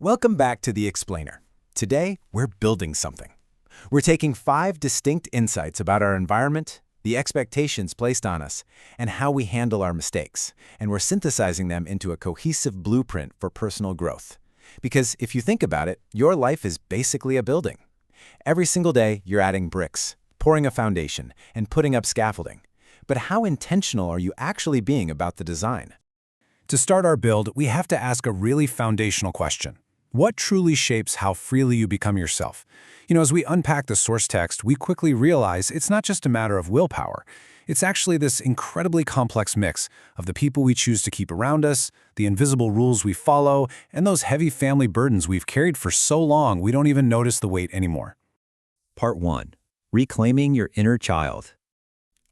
Welcome back to The Explainer. Today, we're building something. We're taking 5 distinct insights about our environment, the expectations placed on us, and how we handle our mistakes, and we're synthesizing them into a cohesive blueprint for personal growth. Because if you think about it, your life is basically a building. Every single day, you're adding bricks, pouring a foundation, and putting up scaffolding. But how intentional are you actually being about the design? To start our build, we have to ask a really foundational question. What truly shapes how freely you become yourself? As we unpack the source text, we quickly realize it's not just a matter of willpower. It's actually this incredibly complex mix of the people we choose to keep around us, the invisible rules we follow, and those heavy family burdens we've carried for so long we don't even notice the weight anymore. Part 1. Reclaiming your inner child.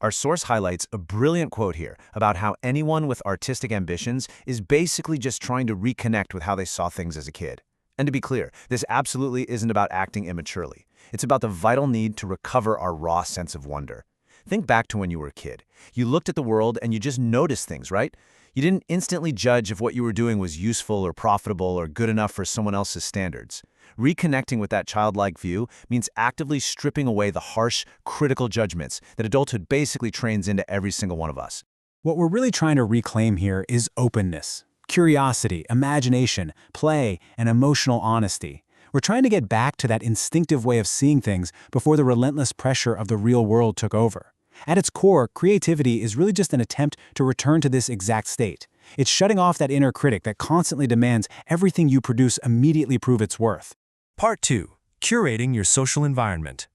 Our source highlights a brilliant quote here about how anyone with artistic ambitions is basically just trying to reconnect with how they saw things as a kid. And to be clear, this absolutely isn't about acting immaturely. It's about the vital need to recover our raw sense of wonder. Think back to when you were a kid. You looked at the world and you just noticed things, right? You didn't instantly judge if what you were doing was useful or profitable or good enough for someone else's standards. Reconnecting with that childlike view means actively stripping away the harsh, critical judgments that adulthood basically trains into every single one of us. What we're really trying to reclaim here is openness, curiosity, imagination, play, and emotional honesty. We're trying to get back to that instinctive way of seeing things before the relentless pressure of the real world took over. At its core, creativity is really just an attempt to return to this exact state. It's shutting off that inner critic that constantly demands everything you produce immediately prove its worth. Part 2. Curating your social environment.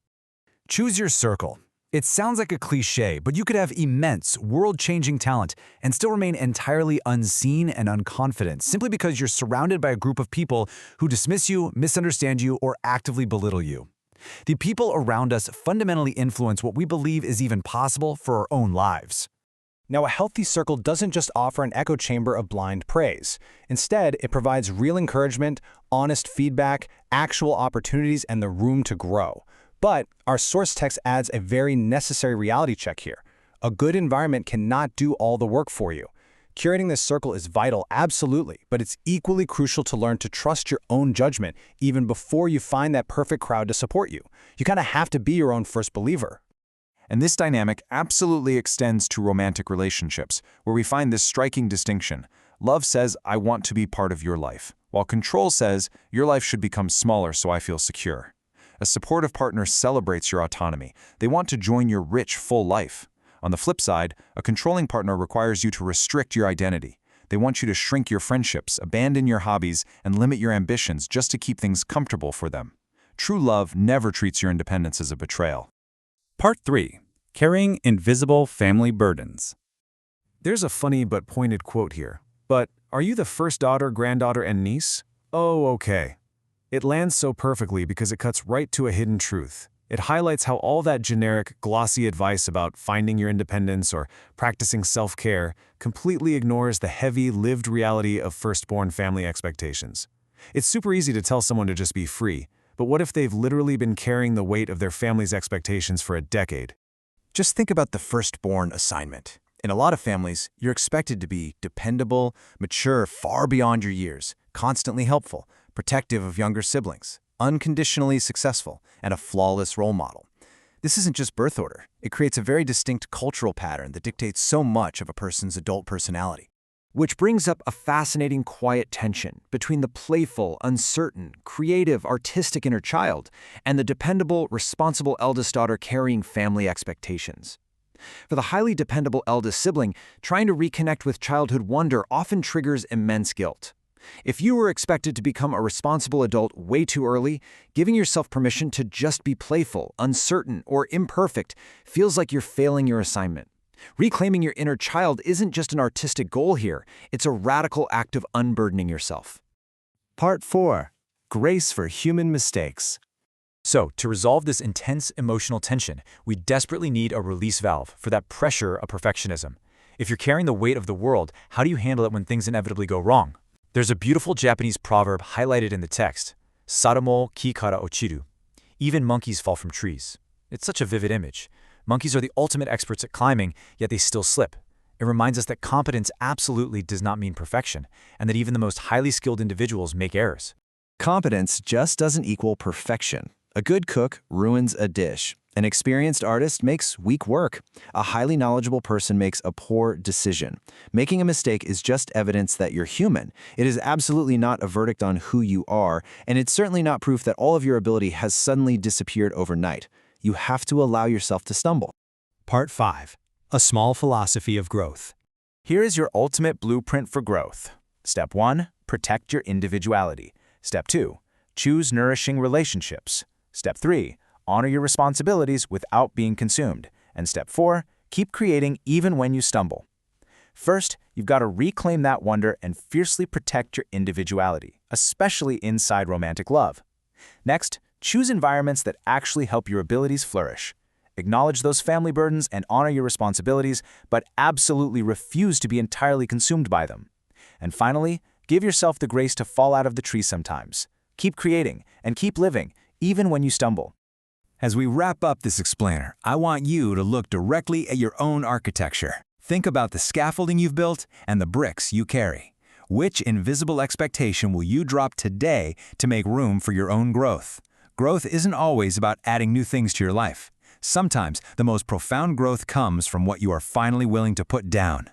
Choose your circle. It sounds like a cliché, but you could have immense, world-changing talent and still remain entirely unseen and unconfident simply because you're surrounded by a group of people who dismiss you, misunderstand you, or actively belittle you. The people around us fundamentally influence what we believe is even possible for our own lives. Now, a healthy circle doesn't just offer an echo chamber of blind praise. Instead, it provides real encouragement, honest feedback, actual opportunities, and the room to grow. But our source text adds a very necessary reality check here. A good environment cannot do all the work for you. Curating this circle is vital, absolutely, but it's equally crucial to learn to trust your own judgment even before you find that perfect crowd to support you. You kind of have to be your own first believer. And this dynamic absolutely extends to romantic relationships, where we find this striking distinction. Love says, I want to be part of your life, while control says, your life should become smaller so I feel secure. A supportive partner celebrates your autonomy. They want to join your rich, full life. On the flip side, a controlling partner requires you to restrict your identity. They want you to shrink your friendships, abandon your hobbies, and limit your ambitions just to keep things comfortable for them. True love never treats your independence as a betrayal. Part 3. Carrying invisible family burdens. There's a funny but pointed quote here. But are you the first daughter, granddaughter, and niece? Oh, okay. It lands so perfectly because it cuts right to a hidden truth. It highlights how all that generic, glossy advice about finding your independence or practicing self-care completely ignores the heavy, lived reality of firstborn family expectations. It's super easy to tell someone to just be free, but what if they've literally been carrying the weight of their family's expectations for a decade? Just think about the firstborn assignment. In a lot of families, you're expected to be dependable, mature far beyond your years, constantly helpful, protective of younger siblings, unconditionally successful, and a flawless role model. This isn't just birth order. It creates a very distinct cultural pattern that dictates so much of a person's adult personality. Which brings up a fascinating quiet tension between the playful, uncertain, creative, artistic inner child and the dependable, responsible eldest daughter carrying family expectations. For the highly dependable eldest sibling, trying to reconnect with childhood wonder often triggers immense guilt. If you were expected to become a responsible adult way too early, giving yourself permission to just be playful, uncertain, or imperfect feels like you're failing your assignment. Reclaiming your inner child isn't just an artistic goal here, it's a radical act of unburdening yourself. Part 4. Grace for human mistakes. So, to resolve this intense emotional tension, we desperately need a release valve for that pressure of perfectionism. If you're carrying the weight of the world, how do you handle it when things inevitably go wrong? There's a beautiful Japanese proverb highlighted in the text, Saramo ki kara ochiru. Even monkeys fall from trees. It's such a vivid image. Monkeys are the ultimate experts at climbing, yet they still slip. It reminds us that competence absolutely does not mean perfection, and that even the most highly skilled individuals make errors. Competence just doesn't equal perfection. A good cook ruins a dish. An experienced artist makes weak work. A highly knowledgeable person makes a poor decision. Making a mistake is just evidence that you're human. It is absolutely not a verdict on who you are, and it's certainly not proof that all of your ability has suddenly disappeared overnight. You have to allow yourself to stumble. Part 5. A small philosophy of growth. Here is your ultimate blueprint for growth. Step 1. Protect your individuality. Step 2. Choose nourishing relationships. Step 3. Honor your responsibilities without being consumed. And Step 4. Keep creating even when you stumble. First, you've got to reclaim that wonder and fiercely protect your individuality, especially inside romantic love. Next, choose environments that actually help your abilities flourish. Acknowledge those family burdens and honor your responsibilities, but absolutely refuse to be entirely consumed by them. And finally, give yourself the grace to fall out of the tree sometimes. Keep creating and keep living, even when you stumble. As we wrap up this explainer, I want you to look directly at your own architecture. Think about the scaffolding you've built and the bricks you carry. Which invisible expectation will you drop today to make room for your own growth? Growth isn't always about adding new things to your life. Sometimes the most profound growth comes from what you are finally willing to put down.